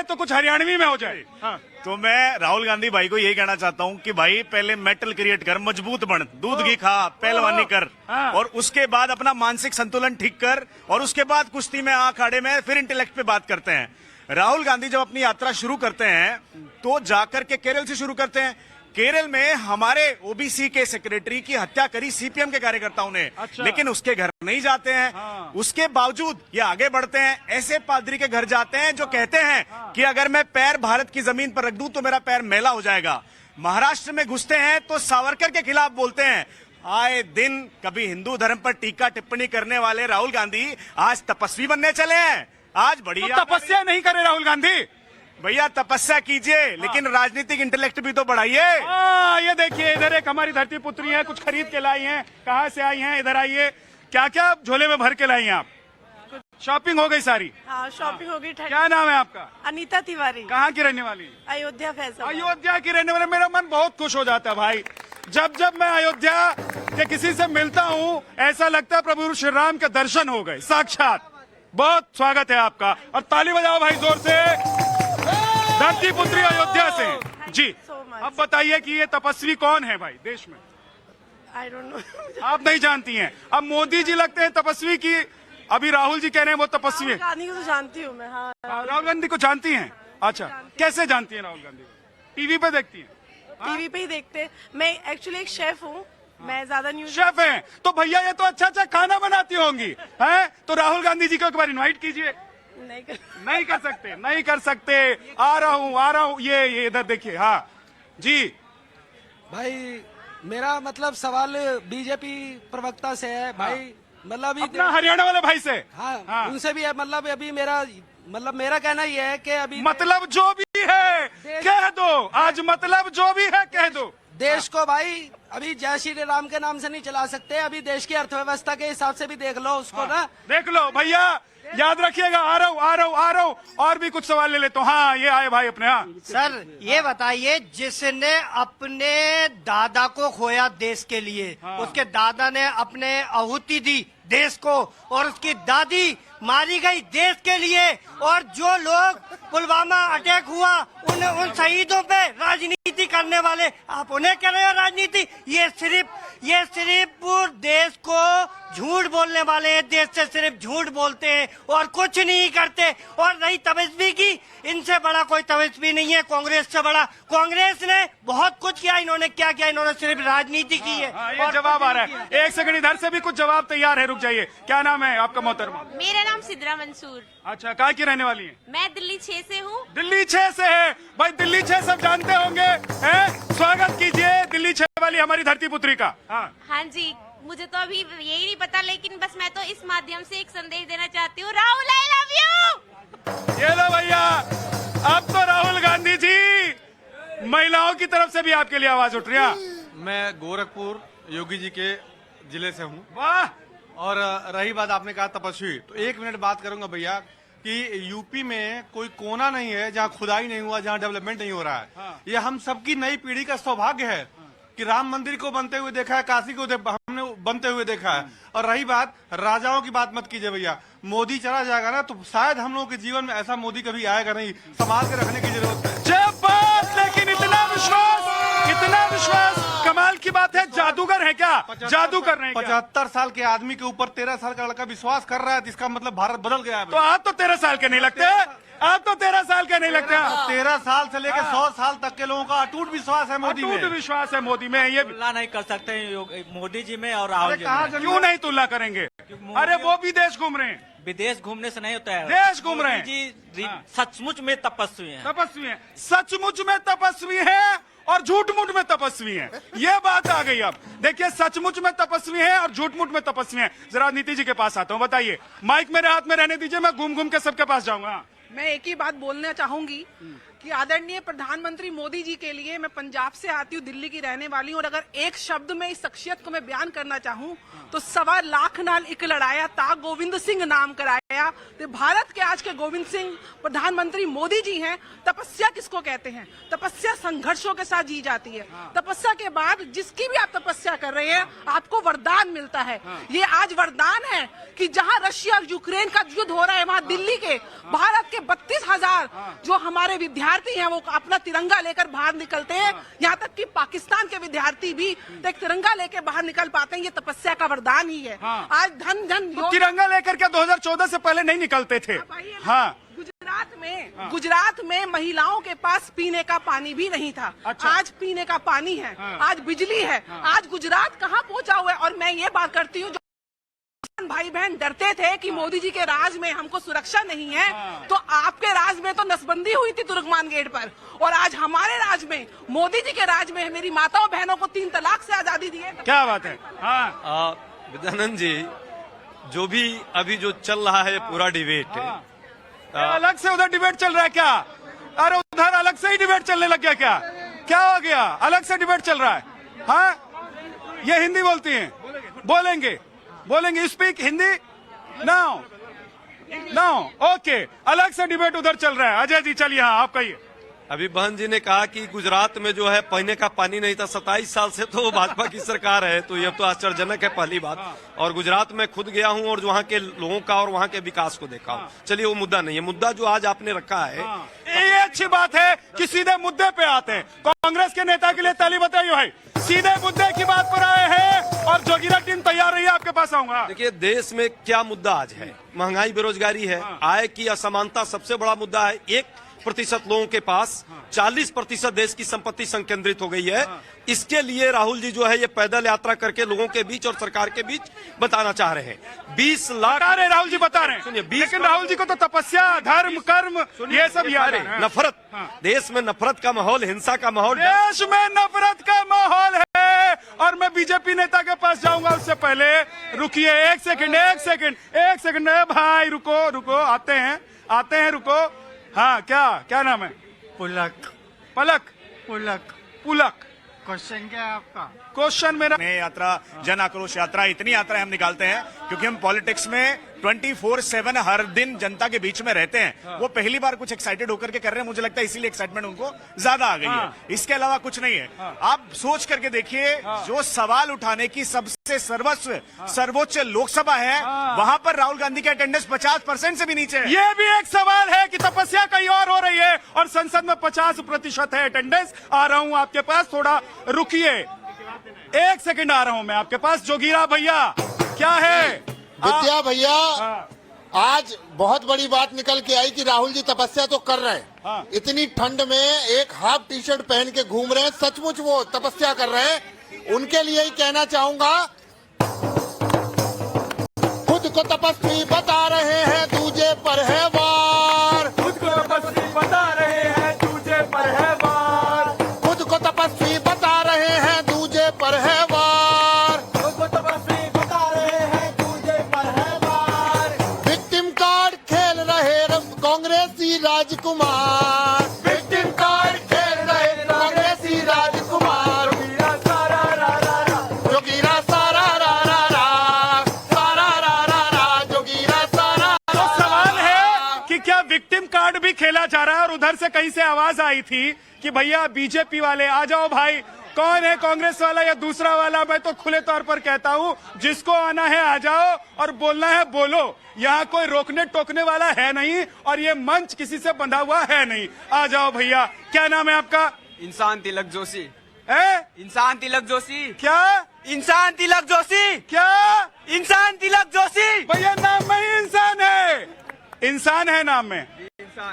[SPEAKER 3] तो कुछ हरियाणवी में हो जाए। हाँ।
[SPEAKER 12] तो मैं राहुल गांधी भाई को यही कहना चाहता हूं कि भाई पहले मेटल क्रिएट कर, मजबूत बन, दूध घी खा, पहलवानी कर और उसके बाद अपना मानसिक संतुलन ठीक कर और उसके बाद कुश्ती में अखाड़े में फिर इंटेलेक्ट पे बात करते हैं। राहुल गांधी जब अपनी यात्रा शुरू करते हैं तो जाकर के केरल से शुरू करते हैं। केरल में हमारे ओबीसी के सेक्रेटरी की हत्या करी सीपीएम के कार्यकर्ताओं ने। अच्छा। लेकिन उसके घर नहीं जाते हैं। हाँ। उसके बावजूद ये आगे बढ़ते हैं, ऐसे पादरी के घर जाते हैं जो कहते हैं कि अगर मैं पैर भारत की जमीन पर रख दूं तो मेरा पैर मैला हो जाएगा। महाराष्ट्र में घुसते हैं तो सावरकर के खिलाफ बोलते हैं। आए दिन कभी हिंदू धर्म पर टीका टिप्पणी करने वाले राहुल गांधी आज तपस्वी बनने चले हैं। आज बड़ी
[SPEAKER 3] तो तपस्या नहीं करे राहुल गांधी।
[SPEAKER 12] भैया तपस्या कीजिए, लेकिन राजनीतिक इंटेलेक्ट भी तो बढ़ाइए।
[SPEAKER 3] हाँ, ये देखिए इधर एक हमारी धरती पुत्री है, कुछ खरीद के लाई हैं। कहाँ से आई हैं? इधर आइए। क्या क्या झोले में भर के लाई हैं आप? शॉपिंग हो गई सारी?
[SPEAKER 6] हाँ, शॉपिंग हो गई।
[SPEAKER 3] क्या नाम है आपका?
[SPEAKER 6] अनीता तिवारी।
[SPEAKER 3] कहाँ की रहने वाली?
[SPEAKER 6] अयोध्या फैसला।
[SPEAKER 3] अयोध्या की रहने वाले। मेरा मन बहुत खुश हो जाता है भाई, जब जब मैं अयोध्या के किसी से मिलता हूँ ऐसा लगता है प्रभु श्री राम के दर्शन हो गए साक्षात। बहुत स्वागत है आपका, और ताली बजाओ भाई जोर से। धरती पुत्री अयोध्या से जी। अब बताइए कि ये तपस्वी कौन है भाई देश में?
[SPEAKER 6] I don't know.
[SPEAKER 3] आप नहीं जानती हैं? अब मोदी जी लगते हैं तपस्वी की, अभी राहुल जी कह रहे हैं वो तपस्वी है।
[SPEAKER 6] गांधी को तो जानती हूँ मैं। हाँ,
[SPEAKER 3] राहुल गांधी को जानती हैं? अच्छा, कैसे जानती हैं राहुल गांधी को? टीवी पे देखती हैं?
[SPEAKER 6] टीवी पे ही देखते। मैं एक्चुअली एक शेफ हूँ, मैं ज्यादा न्यूज।
[SPEAKER 3] शेफ हैं तो भैया ये तो अच्छा अच्छा खाना बनाती होंगी हैं? तो राहुल गांधी जी को एक बार इनवाइट कीजिए।
[SPEAKER 6] नहीं कर
[SPEAKER 3] नहीं कर सकते। आ रहा हूँ। ये इधर देखिए। हाँ जी
[SPEAKER 5] भाई मेरा मतलब सवाल बीजेपी प्रवक्ता से है भाई। मतलब
[SPEAKER 3] अपना हरियाणा वाले भाई से।
[SPEAKER 5] हाँ, उनसे भी है। मतलब अभी मेरा कहना ये है कि अभी
[SPEAKER 3] मतलब जो भी है कह दो। आज मतलब जो भी है कह दो।
[SPEAKER 5] देश को भाई अभी जय श्री राम के नाम से नहीं चला सकते। अभी देश की अर्थव्यवस्था के हिसाब से भी देख लो उसको ना।
[SPEAKER 3] देख लो भैया, याद रखिएगा। आ रहा हूँ। और भी कुछ सवाल ले लेता हूँ। हाँ, ये आए भाई अपने। हाँ
[SPEAKER 4] सर, ये बताइए, जिसने अपने दादा को खोया देश के लिए, उसके दादा ने अपने आहुति दी देश को, और उसकी दादी मारी गई देश के लिए, और जो लोग पुलवामा अटैक हुआ उन शहीदों पे राजनीति करने वाले, आप उन्हें कर रहे हो राजनीति। ये सिर्फ देश को झूठ बोलने वाले हैं, देश से सिर्फ झूठ बोलते हैं और कुछ नहीं करते। और रही तपस्वी की, इनसे बड़ा कोई तपस्वी नहीं है कांग्रेस से बड़ा। कांग्रेस ने बहुत कुछ किया, इन्होंने क्या किया? इन्होंने सिर्फ राजनीति की है।
[SPEAKER 3] ये जवाब आ रहा है। एक सेकंड, इधर से भी कुछ जवाब तैयार है, रुक जाइए। क्या नाम है आपका मोहतरमा?
[SPEAKER 6] मेरा नाम सिद्रा मंसूर।
[SPEAKER 3] अच्छा, कहाँ की रहने वाली है?
[SPEAKER 6] मैं दिल्ली 6 से हूँ।
[SPEAKER 3] दिल्ली 6 से है भाई। दिल्ली 6 सब जानते होंगे हैं? स्वागत कीजिए दिल्ली 6 वाली हमारी धरती पुत्री का।
[SPEAKER 6] हाँ जी, मुझे तो अभी यही नहीं पता, लेकिन बस मैं तो इस माध्यम से एक संदेश देना चाहती हूँ। Rahul, I love you.
[SPEAKER 3] ये लो भैया, अब तो राहुल गांधी जी महिलाओं की तरफ से भी आपके लिए आवाज उठ रही है।
[SPEAKER 11] मैं गोरखपुर योगी जी के जिले से हूँ।
[SPEAKER 3] वाह।
[SPEAKER 11] और रही बात आपने कहा तपस्वी, तो 1 मिनट बात करूंगा भैया कि यूपी में कोई कोना नहीं है जहाँ खुदाई नहीं हुआ, जहाँ डेवलपमेंट नहीं हो रहा है। ये हम सबकी नई पीढ़ी का सौभाग्य है कि राम मंदिर को बनते हुए देखा है, काशी को हमने बनते हुए देखा है। और रही बात राजाओं की बात मत कीजिए भैया। मोदी चला जाएगा ना तो शायद हम लोगों के जीवन में ऐसा मोदी कभी आएगा नहीं। संभाल के रखने की जरूरत है।
[SPEAKER 3] जब बात, लेकिन इतना विश्वास कमाल की बात है। जादूगर है क्या? जादू कर रहे हैं?
[SPEAKER 11] 75 साल के आदमी के ऊपर 13 साल का लड़का विश्वास कर रहा है, इसका मतलब भारत बदल गया है।
[SPEAKER 3] तो आप तो 13 साल के नहीं लगते। आप तो 13 साल के नहीं लगते।
[SPEAKER 11] 13 साल से लेकर 100 साल तक के लोगों का अटूट विश्वास है मोदी में।
[SPEAKER 3] अटूट विश्वास है मोदी में। ये
[SPEAKER 5] तुलना नहीं कर सकते मोदी जी में और राहुल जी में।
[SPEAKER 3] क्यों नहीं तुलना करेंगे? अरे वो भी देश घूम रहे हैं।
[SPEAKER 5] विदेश घूमने से नहीं होता है।
[SPEAKER 3] देश घूम रहे हैं
[SPEAKER 5] जी। सचमुच में तपस्वी हैं।
[SPEAKER 3] सचमुच में तपस्वी हैं और झूठ-मूठ में तपस्वी हैं। ये बात आ गई। अब देखिए, सचमुच में तपस्वी हैं और झूठ-मूठ में तपस्वी हैं। जरा नीति जी के पास आता हूँ। बताइए, माइक मेरे हाथ में रहने दीजिए, मैं घूम घूम के सबके पास जाऊंगा।
[SPEAKER 6] मैं एक ही बात बोलना चाहूंगी कि आदरणीय प्रधानमंत्री मोदी जी के लिए, मैं पंजाब से आती हूँ, दिल्ली की रहने वाली हूँ, और अगर एक शब्द में इस शख्सियत को मैं बयान करना चाहूँ तो 1.25 लाख नाल एक लड़ाया ता गोविंद सिंह नाम कराया। तो भारत के आज के गोविंद सिंह प्रधानमंत्री मोदी जी हैं। तपस्या किसको कहते हैं? तपस्या संघर्षों के साथ जी जाती है। तपस्या के बाद जिसकी भी आप तपस्या कर रहे हैं, आपको वरदान मिलता है। ये आज वरदान है कि जहाँ रशिया और यूक्रेन का युद्ध हो रहा है, वहाँ दिल्ली के भारत के 32,000 जो हमारे विद्यार्थी हैं वो अपना तिरंगा लेकर बाहर निकलते हैं। यहाँ तक कि पाकिस्तान के विद्यार्थी भी एक तिरंगा लेकर बाहर निकल पाते हैं। ये तपस्या का वरदान ही है। आज धन धन
[SPEAKER 3] तो तिरंगा लेकर के 2014 से पहले नहीं निकलते थे। हाँ,
[SPEAKER 6] गुजरात में महिलाओं के पास पीने का पानी भी नहीं था।
[SPEAKER 3] अच्छा।
[SPEAKER 6] आज पीने का पानी है। आज बिजली है। आज गुजरात कहाँ पहुँचा हुआ है। और मैं ये बात करती हूँ, भाई बहन डरते थे कि मोदी जी के राज में हमको सुरक्षा नहीं है, तो आपके राज में तो नसबंदी हुई थी तुर्कमान गेट पर, और आज हमारे राज में, मोदी जी के राज में मेरी माताओं बहनों को 3 तलाक से आजादी दी है।
[SPEAKER 3] क्या बात है। हाँ
[SPEAKER 11] विद्यानंद जी, जो भी अभी जो चल रहा है पूरा डिबेट है,
[SPEAKER 3] अलग से उधर डिबेट चल रहा है क्या? अरे उधर अलग से ही डिबेट चलने लग गया क्या? क्या हो गया? अलग से डिबेट चल रहा है। हाँ, ये हिंदी बोलती हैं, बोलेंगे स्पीक हिंदी नाउ ओके। अलग से डिबेट उधर चल रहा है। अजय जी चलिए, हाँ आप कहिए।
[SPEAKER 11] अभी बहन जी ने कहा कि गुजरात में जो है पहने का पानी नहीं था, 27 साल से तो भाजपा की सरकार है, तो यह तो आश्चर्यजनक है पहली बात। और गुजरात में खुद गया हूं और वहां के लोगों का और वहां के विकास को देखा हूं। चलिए वो मुद्दा नहीं है, मुद्दा जो आज आपने रखा है
[SPEAKER 3] ये अच्छी बात है कि सीधे मुद्दे पे आते हैं। कांग्रेस के नेता के लिए ताली बताइए भाई, सीधे मुद्दे की बात पर आए हैं। और जोगीरा टीम तैयार रही है, आपके पास आऊंगा।
[SPEAKER 11] देखिए देश में क्या मुद्दा आज है? महंगाई, बेरोजगारी है, आय की असमानता सबसे बड़ा मुद्दा है। 1% लोगों के पास 40% देश की संपत्ति संकेंद्रित हो गई है। इसके लिए राहुल जी जो है ये पैदल यात्रा करके लोगों के बीच और सरकार के बीच बताना चाह रहे हैं। 20 लाख
[SPEAKER 3] राहुल जी बता रहे हैं।
[SPEAKER 11] सुनिए,
[SPEAKER 3] लेकिन राहुल जी को तो तपस्या, धर्म, कर्म ये सब याद है।
[SPEAKER 11] नफरत, देश में नफरत का माहौल, हिंसा का माहौल,
[SPEAKER 3] देश में नफरत का माहौल है। और मैं बीजेपी नेता के पास जाऊंगा, उससे पहले रुकिए एक सेकंड। भाई रुको, आते हैं रुको। हाँ, क्या नाम है? पुलक।
[SPEAKER 4] क्वेश्चन क्या है आपका?
[SPEAKER 3] क्वेश्चन मेरा
[SPEAKER 12] यात्रा, जन आक्रोश यात्रा, इतनी यात्राएं हम निकालते हैं क्योंकि हम पॉलिटिक्स में 24/7 हर दिन जनता के बीच में रहते हैं। वो पहली बार कुछ एक्साइटेड होकर के कर रहे हैं, मुझे लगता है इसीलिए एक्साइटमेंट उनको ज्यादा आ गई है। इसके अलावा कुछ नहीं है। आप सोच करके देखिए, जो सवाल उठाने की सबसे सर्वोच्च लोकसभा है, वहां पर राहुल गांधी की अटेंडेंस 50% से भी नीचे है।
[SPEAKER 3] ये भी एक सवाल है कि तपस्या कहीं और हो रही है और संसद में 50% है अटेंडेंस। आ रहा हूं आपके पास, थोड़ा रुकिए, 1 सेकंड आ रहा हूं मैं आपके पास। जोगीरा भैया क्या है?
[SPEAKER 10] विद्या भैया, आज बहुत बड़ी बात निकल के आई कि राहुल जी तपस्या तो कर रहे हैं। इतनी ठंड में एक हाफ टी शर्ट पहन के घूम रहे हैं, सचमुच वो तपस्या कर रहे हैं। उनके लिए ही कहना चाहूंगा, खुद को तपस्वी बता रहे हैं, दूजे पर है वार।
[SPEAKER 3] खुद को तपस्वी बता रहे हैं, दूजे पर है वार।
[SPEAKER 10] खुद को तपस्वी बता रहे हैं, दूजे पर है वार।
[SPEAKER 2] खुद को तपस्वी बता रहे हैं, दूजे पर है वार।
[SPEAKER 10] विक्टिम कार्ड खेल रहे कांग्रेसी राजकुमार। विक्टिम कार्ड खेल रहे कांग्रेसी राजकुमार। जोगीरा सारा रा रा रा, जोगीरा सारा रा रा रा, सारा रा रा रा, जोगीरा सारा।
[SPEAKER 3] तो सवाल है कि क्या विक्टिम कार्ड भी खेला जा रहा है? और उधर से कहीं से आवाज आई थी कि भैया बीजेपी वाले आ जाओ भाई, कौन है कांग्रेस वाला या दूसरा वाला? मैं तो खुले तौर पर कहता हूं, जिसको आना है आ जाओ और बोलना है बोलो। यहाँ कोई रोकने टोकने वाला है नहीं और ये मंच किसी से बंधा हुआ है नहीं। आ जाओ भैया। क्या नाम है आपका?
[SPEAKER 5] इंसान तिलक जोशी।
[SPEAKER 3] है?
[SPEAKER 5] इंसान तिलक जोशी।
[SPEAKER 3] क्या?
[SPEAKER 5] इंसान तिलक जोशी।
[SPEAKER 3] क्या?
[SPEAKER 5] इंसान तिलक जोशी।
[SPEAKER 3] भैया नाम में ही इंसान है, इंसान है नाम में,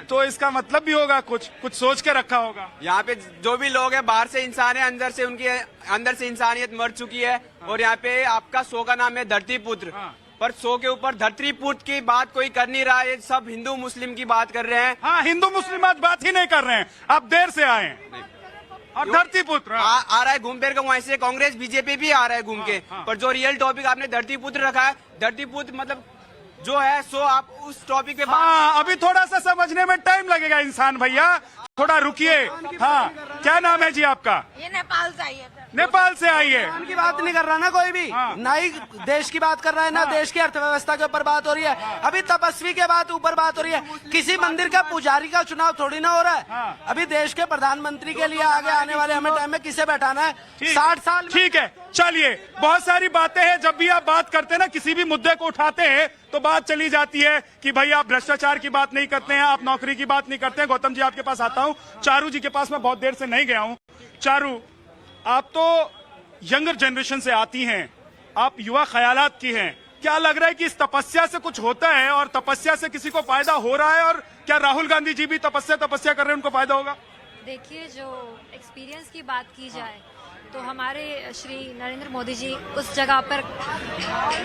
[SPEAKER 3] तो इसका मतलब भी होगा कुछ सोच के रखा होगा।
[SPEAKER 5] यहाँ पे जो भी लोग हैं, बाहर से इंसान है, अंदर से इंसानियत मर चुकी है। और यहाँ पे आपका शो का नाम है धरती पुत्र, पर शो के ऊपर धरती पुत्र की बात कोई कर नहीं रहा है। सब हिंदू मुस्लिम की बात कर रहे हैं।
[SPEAKER 3] हाँ, हिंदू मुस्लिम आज बात ही नहीं कर रहे हैं, आप देर से आए हैं। और धरती पुत्र
[SPEAKER 5] आ रहा है घूम फिर के, वहीं से कांग्रेस बीजेपी भी आ रहा है घूम के। पर जो रियल टॉपिक आपने धरती पुत्र रखा है, धरती पुत्र मतलब जो है सो आप उस टॉपिक पे
[SPEAKER 3] अभी थोड़ा सा समझने में टाइम लगेगा इंसान भैया, थोड़ा रुकिए। हाँ, क्या नाम है जी आपका?
[SPEAKER 13] ये नेपाल से आई है।
[SPEAKER 3] नेपाल से आई है।
[SPEAKER 5] की बात नहीं कर रहा ना कोई भी, ना ही देश की बात कर रहा है, ना देश की अर्थव्यवस्था के ऊपर बात हो रही है। अभी तपस्वी के बाद ऊपर बात हो रही है। किसी मंदिर का पुजारी का चुनाव थोड़ी ना हो रहा है। अभी देश के प्रधानमंत्री के लिए आगे आने वाले हमें टाइम में किसे बैठाना है? 60 साल।
[SPEAKER 3] ठीक है, चलिए, बहुत सारी बातें हैं। जब भी आप बात करते हैं ना, किसी भी मुद्दे को उठाते हैं तो बात चली जाती है कि भाई आप भ्रष्टाचार की बात नहीं करते हैं, आप नौकरी की बात नहीं करते हैं। गौतम जी आपके पास आता हूं। चारू जी के पास मैं बहुत देर से नहीं गया हूं। चारू, आप तो यंगर जनरेशन से आती हैं, आप युवा ख्यालात की हैं। क्या लग रहा है कि इस तपस्या से कुछ होता है और तपस्या से किसी को फायदा हो रहा है? और क्या राहुल गांधी जी भी तपस्या कर रहे हैं, उनको फायदा होगा?
[SPEAKER 13] देखिए, जो एक्सपीरियंस की बात की जाए तो हमारे श्री नरेंद्र मोदी जी उस जगह पर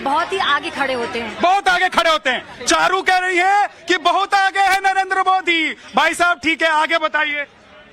[SPEAKER 13] बहुत ही आगे खड़े होते हैं।
[SPEAKER 3] बहुत आगे खड़े होते हैं। चारू कह रही है कि बहुत आगे है नरेंद्र मोदी। भाई साहब ठीक है, आगे बताइए।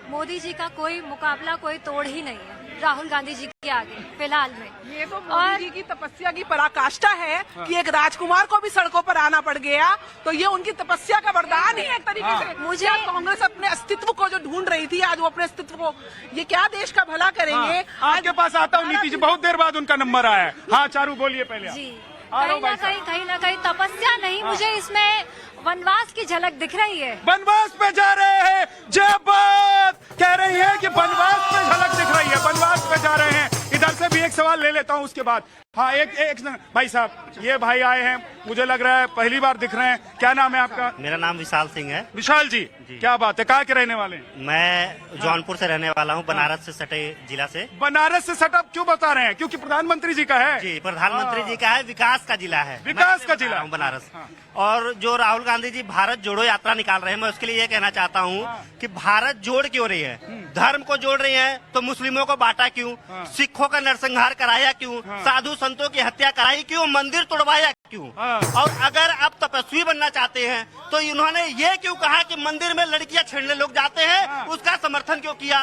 [SPEAKER 13] मोदी जी का कोई मुकाबला, कोई तोड़ ही नहीं है राहुल गांधी जी के आगे फिलहाल में।
[SPEAKER 6] ये तो मोदी जी की तपस्या की पराकाष्ठा है कि एक राजकुमार को भी सड़कों पर आना पड़ गया, तो ये उनकी तपस्या का वरदान ही है एक तरीके से।
[SPEAKER 13] मुझे
[SPEAKER 6] कांग्रेस अपने अस्तित्व को जो ढूंढ रही थी, आज वो अपने अस्तित्व को, ये क्या देश का भला करेंगे।
[SPEAKER 3] आपके पास आता हूँ नीतीश जी, बहुत देर बाद उनका नंबर आया है। हाँ चारू बोलिए पहले।
[SPEAKER 13] जी, कहीं ना कहीं तपस्या नहीं, मुझे इसमें वनवास की झलक दिख रही है।
[SPEAKER 3] वनवास पे जा रहे हैं, जय बात कह रही है कि वनवास पे झलक दिख रही है, वनवास पे जा रहे हैं। इधर से भी एक सवाल ले लेता हूँ उसके बाद। हाँ एक भाई साहब, ये भाई आए हैं, मुझे लग रहा है पहली बार दिख रहे हैं। क्या नाम है आपका?
[SPEAKER 12] मेरा नाम विशाल सिंह है।
[SPEAKER 3] विशाल जी, क्या बात है, कहाँ के रहने वाले हैं?
[SPEAKER 12] मैं जौनपुर से रहने वाला हूँ, बनारस से सटे जिला से।
[SPEAKER 3] बनारस से सटअप क्यों बता रहे हैं? क्योंकि प्रधानमंत्री जी का है।
[SPEAKER 12] जी, प्रधानमंत्री जी का है, विकास का जिला है,
[SPEAKER 3] विकास का जिला
[SPEAKER 12] बनारस। और जो राहुल गांधी जी भारत जोड़ो यात्रा निकाल रहे हैं, मैं उसके लिए ये कहना चाहता हूँ कि भारत जोड़ क्यों रही है? धर्म को जोड़ रही है तो मुस्लिमों को बांटा क्यों? सिखों का नरसंहार कराया क्यों? साधु संतों की हत्या कराई क्यों? मंदिर तोड़वाया क्यों? और अगर आप तपस्वी बनना चाहते हैं तो इन्होंने ये क्यों कहा कि मंदिर में लड़कियां छेड़ने लोग जाते हैं, उसका समर्थन क्यों किया?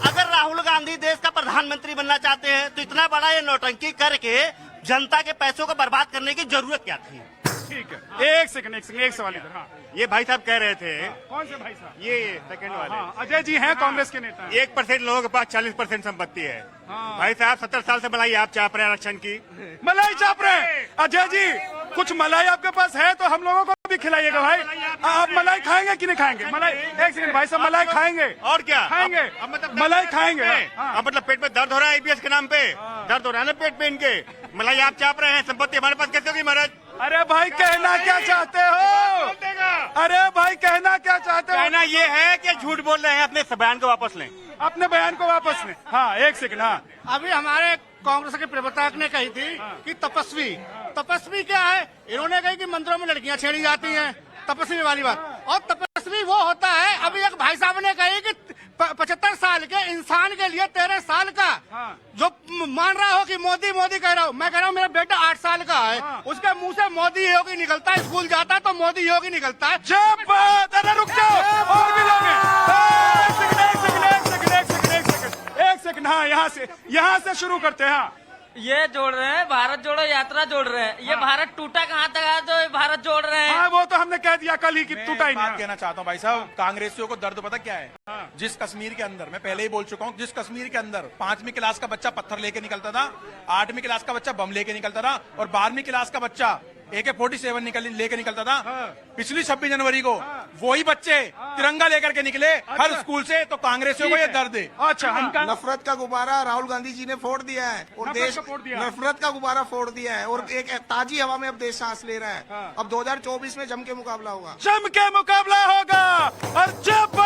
[SPEAKER 12] अगर राहुल गांधी देश का प्रधानमंत्री बनना चाहते हैं तो इतना बड़ा ये नौटंकी करके जनता के पैसों को बर्बाद करने की जरूरत क्या थी?
[SPEAKER 3] ठीक है, एक सेकंड एक सवाल इधर। हाँ,
[SPEAKER 12] ये भाई साहब कह रहे थे।
[SPEAKER 3] कौन से भाई साहब?
[SPEAKER 12] ये सेकंड वाले।
[SPEAKER 3] अजय जी हैं, कांग्रेस के नेता।
[SPEAKER 12] 1% लोगों के पास 40% संपत्ति है। भाई साहब 70 साल से मलाई आप चाप रहे हैं आरक्षण की।
[SPEAKER 3] मलाई चाप रहे हैं? अजय जी, कुछ मलाई आपके पास है तो हम लोगों को भी खिलाइएगा भाई। आप मलाई खाएंगे कि नहीं खाएंगे? मलाई, एक सेकंड भाई साहब, मलाई खाएंगे?
[SPEAKER 12] और क्या
[SPEAKER 3] खाएंगे?
[SPEAKER 12] मतलब
[SPEAKER 3] मलाई खाएंगे?
[SPEAKER 12] अब मतलब पेट में दर्द हो रहा है ABS के नाम पे, दर्द हो रहा है ना पेट में इनके, मलाई आप चाप रहे हैं, संपत्ति हमारे पास कैसे होगी महाराज?
[SPEAKER 3] अरे भाई कहना क्या चाहते हो? अरे भाई कहना क्या चाहते हो?
[SPEAKER 12] कहना ये है कि झूठ बोल रहे हैं, अपने बयान को वापस लें।
[SPEAKER 3] अपने बयान को वापस लें। हाँ एक सेकंड। हाँ,
[SPEAKER 4] अभी हमारे कांग्रेस के प्रवक्ता ने कही थी कि तपस्वी क्या है? इन्होंने कही कि मंदिरों में लड़कियां छेड़ी जाती हैं, तपस्वी वाली बात। और तपस्वी वो होता है, अभी एक भाई साहब ने कही कि 75 साल के इंसान के लिए 13 साल का जो मान रहा हो कि मोदी मोदी कह रहा हूँ, मैं कह रहा हूँ मेरा बेटा 8 साल का है, उसके मुंह से मोदी योगी निकलता है, स्कूल जाता है तो मोदी योगी निकलता है।
[SPEAKER 3] जब बात, अरे रुक जाओ, और भी लोग हैं। एक सेकंड। हाँ, यहाँ से शुरू करते हैं। हाँ,
[SPEAKER 8] ये जोड़ रहे हैं, भारत जोड़ो यात्रा जोड़ रहे हैं। ये भारत टूटा कहाँ तक है तो ये भारत जोड़ रहे हैं।
[SPEAKER 3] हाँ, वो तो हमने कह दिया कल ही कि टूटा ही नहीं।
[SPEAKER 2] बात कहना चाहता हूँ भाई साहब, कांग्रेसियों को दर्द पता क्या है? जिस कश्मीर के अंदर, मैं पहले ही बोल चुका हूँ, जिस कश्मीर के अंदर 5वीं क्लास का बच्चा पत्थर लेके निकलता था, 8वीं क्लास का बच्चा बम लेके निकलता था, और 12वीं क्लास का बच्चा AK-47 लेके निकलता था, पिछली 26 जनवरी को वही बच्चे तिरंगा लेकर के निकले हर स्कूल से, तो कांग्रेसियों को ये दर्द है।
[SPEAKER 3] अच्छा,
[SPEAKER 10] नफरत का गुब्बारा राहुल गांधी जी ने फोड़ दिया है और देश नफरत का गुब्बारा फोड़ दिया है, और एक ताजी हवा में अब देश सांस ले रहा है। अब 2024 में जम के मुकाबला होगा,
[SPEAKER 3] जम के मुकाबला होगा। और जब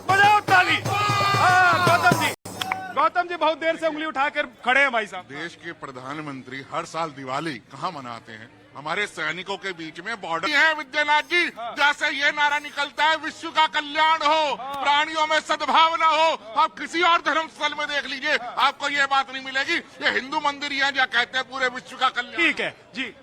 [SPEAKER 3] बजाओ ताली। गौतम जी बहुत देर से उंगली उठाकर खड़े हैं भाई साहब।
[SPEAKER 9] देश के प्रधानमंत्री हर साल दिवाली कहाँ मनाते हैं? हमारे सैनिकों के बीच में बॉर्डर है विद्यानाथ जी। जैसे ये नारा निकलता है, विश्व का कल्याण हो, प्राणियों में सद्भावना हो, आप किसी और धर्म स्थल में देख लीजिए, आपको ये बात नहीं मिलेगी। ये हिंदू मंदिर यहाँ क्या कहते हैं पूरे विश्व का कल्याण।
[SPEAKER 3] ठीक है जी।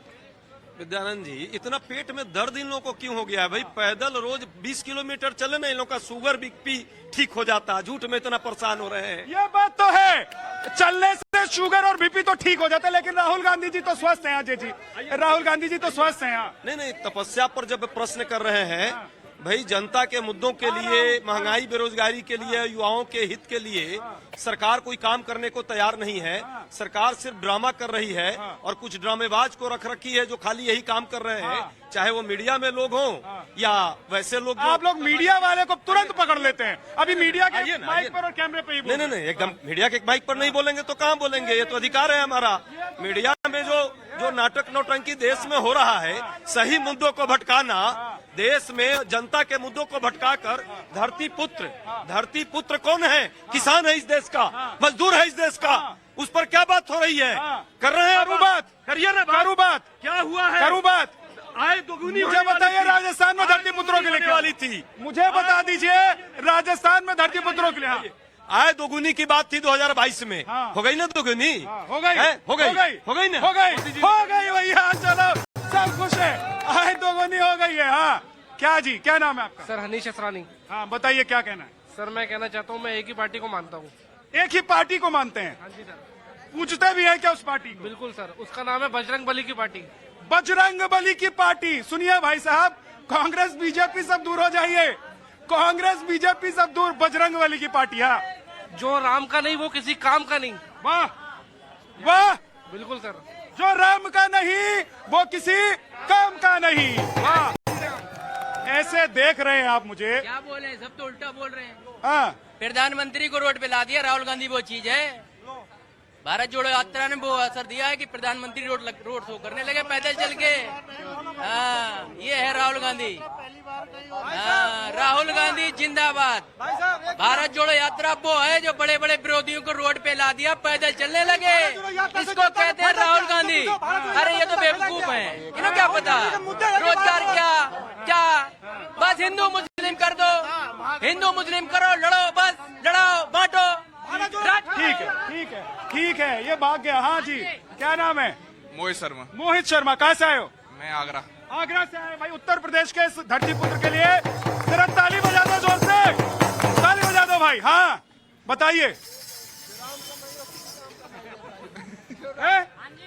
[SPEAKER 11] विद्यानंद जी, इतना पेट में दर्द इन लोगों को क्यों हो गया है भाई? पैदल रोज 20 किलोमीटर चले ना, इन लोगों का शुगर बीपी ठीक हो जाता है। झूठ में इतना परेशान हो रहे हैं।
[SPEAKER 3] ये बात तो है, चलने से शुगर और बीपी तो ठीक हो जाता है, लेकिन राहुल गांधी जी तो स्वस्थ हैं। अजय जी, राहुल गांधी जी तो स्वस्थ हैं।
[SPEAKER 11] नहीं, तपस्या पर जब प्रश्न कर रहे हैं भाई, जनता के मुद्दों के लिए, महंगाई बेरोजगारी के लिए, युवाओं के हित के लिए सरकार कोई काम करने को तैयार नहीं है। सरकार सिर्फ ड्रामा कर रही है और कुछ ड्रामेबाज को रख रखी है जो खाली यही काम कर रहे हैं, चाहे वो मीडिया में लोग हों या वैसे लोग।
[SPEAKER 3] आप लोग मीडिया वाले को तुरंत पकड़ लेते हैं। अभी मीडिया के माइक पर और कैमरे पे ही बोल।
[SPEAKER 11] नहीं, एकदम मीडिया के माइक पर नहीं बोलेंगे तो कहाँ बोलेंगे? ये तो अधिकार है हमारा। मीडिया में जो नाटक नौटंकी देश में हो रहा है, सही मुद्दों को भटकाना, देश में जनता के मुद्दों को भटकाकर धरती पुत्र कौन है? किसान है इस देश का, मजदूर है इस देश का, उस पर क्या बात हो रही है? कर रहे हैं बात, करिए ना बात। क्या हुआ है? करूँ बात। आय दोगुनी मुझे बताइए, राजस्थान में धरती पुत्रों के लिए वाली थी, मुझे बता दीजिए राजस्थान में धरती पुत्रों के लिए। आय दोगुनी की बात थी 2022 में, हो गई ना दोगुनी?
[SPEAKER 3] हो गई,
[SPEAKER 11] हो गई ना?
[SPEAKER 3] हो गई भैया, चलो सब खुश है, आए दोगुनी हो गई है। हाँ क्या जी, क्या नाम है आपका?
[SPEAKER 14] सर हनीश असरानी।
[SPEAKER 3] हाँ बताइए क्या कहना है?
[SPEAKER 14] सर मैं कहना चाहता हूँ, मैं एक ही पार्टी को मानता हूँ।
[SPEAKER 3] एक ही पार्टी को मानते हैं?
[SPEAKER 14] हाँ जी सर।
[SPEAKER 3] पूछते भी है क्या उस पार्टी को?
[SPEAKER 14] बिल्कुल सर, उसका नाम है बजरंग बली की पार्टी।
[SPEAKER 3] बजरंग बली की पार्टी। सुनिए भाई साहब, कांग्रेस बीजेपी सब दूर हो जाइए, कांग्रेस बीजेपी सब दूर, बजरंग बली की पार्टी। हाँ
[SPEAKER 14] जो राम का नहीं वो किसी काम का नहीं।
[SPEAKER 3] वाह वाह,
[SPEAKER 14] बिल्कुल सर।
[SPEAKER 3] जो राम का नहीं वो किसी काम का नहीं। वाह, ऐसे देख रहे हैं आप मुझे?
[SPEAKER 8] क्या बोले, सब तो उल्टा बोल रहे हैं।
[SPEAKER 3] हाँ,
[SPEAKER 8] प्रधानमंत्री को रोड पे ला दिया, राहुल गांधी वो चीज है। भारत जोड़ो यात्रा ने वो असर दिया है कि प्रधानमंत्री रोड शो करने लगे पैदल चल के। हाँ, ये है राहुल गांधी। हाँ, राहुल गांधी जिंदाबाद। भारत जोड़ो यात्रा वो है जो बड़े बड़े विरोधियों को रोड पे ला दिया, पैदल चलने लगे। इसको कहते हैं राहुल गांधी। अरे ये तो बेवकूफ है, इन्हें क्या पता रोजगार क्या बस हिंदू मुस्लिम कर दो, हिंदू मुस्लिम करो, लड़ो, बस लड़ाओ, बांटो।
[SPEAKER 3] ठीक है, ये भाग गया। हाँ जी, क्या नाम है?
[SPEAKER 2] मोहित शर्मा।
[SPEAKER 3] मोहित शर्मा, कहाँ से आए हो?
[SPEAKER 2] मैं आगरा।
[SPEAKER 3] आगरा से आए भाई, उत्तर प्रदेश के इस धरती पुत्र के लिए जरा ताली बजा दो, जोर से ताली बजा दो भाई। हाँ बताइए,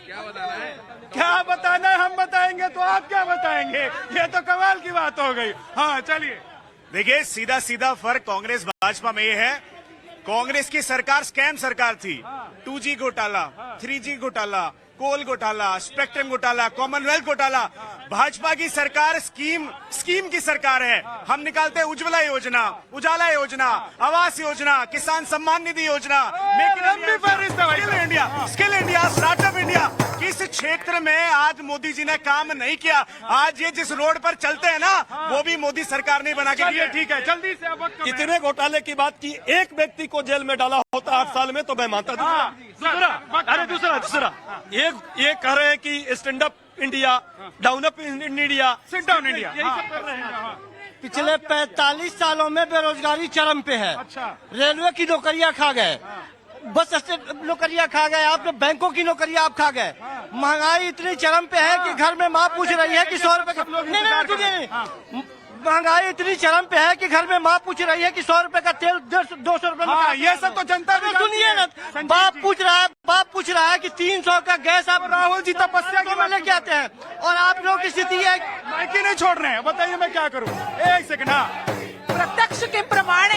[SPEAKER 2] क्या बताना है?
[SPEAKER 3] क्या बताना है? हम बताएंगे तो आप क्या बताएंगे? ये तो कमाल की बात हो गई। हाँ चलिए,
[SPEAKER 12] देखिए सीधा सीधा फर्क कांग्रेस भाजपा में ये है, कांग्रेस की सरकार स्कैम सरकार थी। 2G घोटाला, 3G घोटाला, कोल घोटाला, स्पेक्ट्रम घोटाला, कॉमनवेल्थ घोटाला। भाजपा की सरकार स्कीम की सरकार है। हम निकालते हैं उज्ज्वला योजना, उजाला योजना, आवास योजना, किसान सम्मान निधि योजना, स्किल इंडिया, स्टार्टअप इंडिया। किस क्षेत्र में आज मोदी जी ने काम नहीं किया? आज ये जिस रोड पर चलते हैं ना, वो भी मोदी सरकार ने बना के दिया।
[SPEAKER 3] ठीक है, जल्दी से अब वक्त
[SPEAKER 11] इतने घोटाले की बात की, एक व्यक्ति को जेल में डाला होता 8 साल में तो मैं मानता था। दूसरा ये कह रहे हैं कि stand up India, down up India,
[SPEAKER 3] sit down India,
[SPEAKER 11] यही सब कर रहे हैं।
[SPEAKER 4] पिछले 45 सालों में बेरोजगारी चरम पे है।
[SPEAKER 3] अच्छा,
[SPEAKER 4] रेलवे की नौकरियां खा गए, बस स्टैंड नौकरियां खा गए, आपने बैंकों की नौकरियां आप खा गए। महंगाई इतनी चरम पे है कि घर में माँ पूछ रही है कि 100 रुपए का, नहीं, महंगाई इतनी चरम पे है कि घर में माँ पूछ रही है कि 100 रुपए का तेल 200 रुपए में।
[SPEAKER 3] हाँ, ये सब तो जनता भी
[SPEAKER 4] सुनिए ना, बाप पूछ रहा है कि 300 का गैस आप
[SPEAKER 3] राहुल जी तपस्या
[SPEAKER 4] को लेके आते हैं और आप लोगों की स्थिति है
[SPEAKER 3] माइक ही नहीं छोड़ रहे हैं। बताइए मैं क्या करूं? एक सेकंड। हाँ,
[SPEAKER 6] प्रत्यक्ष के प्रमाण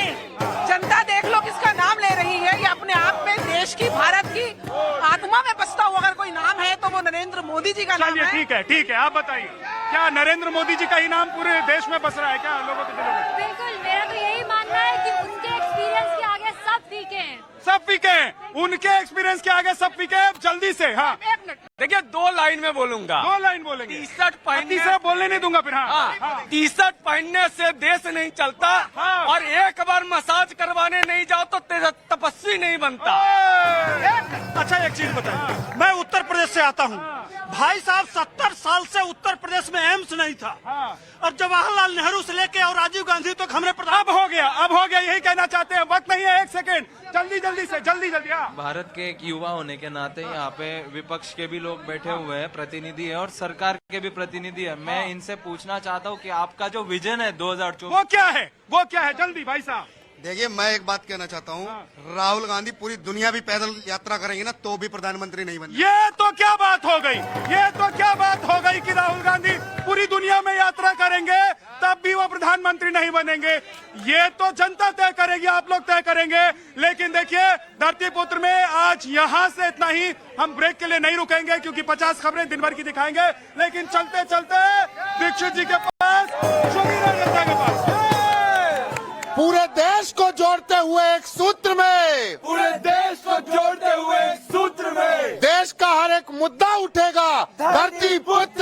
[SPEAKER 6] जनता देख लो किसका नाम ले रही है। ये अपने आप में देश की, भारत की आत्मा में बसता हुआ अगर कोई नाम है तो वो नरेंद्र मोदी जी का नाम है।
[SPEAKER 3] ठीक है, आप बताइए, क्या नरेंद्र मोदी जी का ही नाम पूरे देश में बस रहा है क्या लोगों के दिलों में?
[SPEAKER 13] बिल्कुल, मेरा तो यही मानना है कि उनके एक्सपीरियंस के आगे सब फीके हैं।
[SPEAKER 3] सब फीके हैं, उनके एक्सपीरियंस के आगे सब फीके हैं। जल्दी से। हाँ
[SPEAKER 6] एक मिनट,
[SPEAKER 11] देखिए 2 लाइन में बोलूंगा।
[SPEAKER 3] 2 लाइन बोलेंगे।
[SPEAKER 11] टी-शर्ट पहनने,
[SPEAKER 3] तीसरा बोलने नहीं दूंगा फिर। हाँ,
[SPEAKER 11] टी-शर्ट पहनने से देश नहीं चलता।
[SPEAKER 3] हाँ।
[SPEAKER 11] और एक बार मसाज करवाने नहीं जाओ तो तपस्वी नहीं बनता।
[SPEAKER 4] अच्छा एक चीज बताइए, मैं उत्तर प्रदेश से आता हूँ भाई साहब, 70 साल से उत्तर प्रदेश में एम्स नहीं था और जवाहरलाल नेहरू से लेके और राजीव गांधी तक हमने
[SPEAKER 3] अब हो गया, यही कहना चाहते हैं। वक्त नहीं है, 1 सेकेंड, जल्दी से जल्दी। हाँ,
[SPEAKER 15] भारत के एक युवा होने के नाते यहाँ पे विपक्ष के भी लोग बैठे हुए हैं, प्रतिनिधि है और सरकार के भी प्रतिनिधि है। मैं इनसे पूछना चाहता हूँ कि आपका जो विजन है 2024
[SPEAKER 3] वो क्या है? जल्दी भाई साहब।
[SPEAKER 10] देखिए, मैं एक बात कहना चाहता हूँ, राहुल गांधी पूरी दुनिया भी पैदल यात्रा करेंगे ना तो भी प्रधानमंत्री नहीं बनेंगे।
[SPEAKER 3] ये तो क्या बात हो गई कि राहुल गांधी पूरी दुनिया में यात्रा करेंगे तब भी वो प्रधानमंत्री नहीं बनेंगे। ये तो जनता तय करेगी, आप लोग तय करेंगे। लेकिन देखिए, धरती पुत्र में आज यहाँ से इतना ही। हम ब्रेक के लिए नहीं रुकेंगे क्योंकि 50 खबरें दिन भर की दिखाएंगे, लेकिन चलते चलते दीक्षित जी के पास, जोगीरा जनता के पास,
[SPEAKER 10] पूरे देश को जोड़ते हुए एक सूत्र में, देश का हर एक मुद्दा उठेगा। धरती पुत्र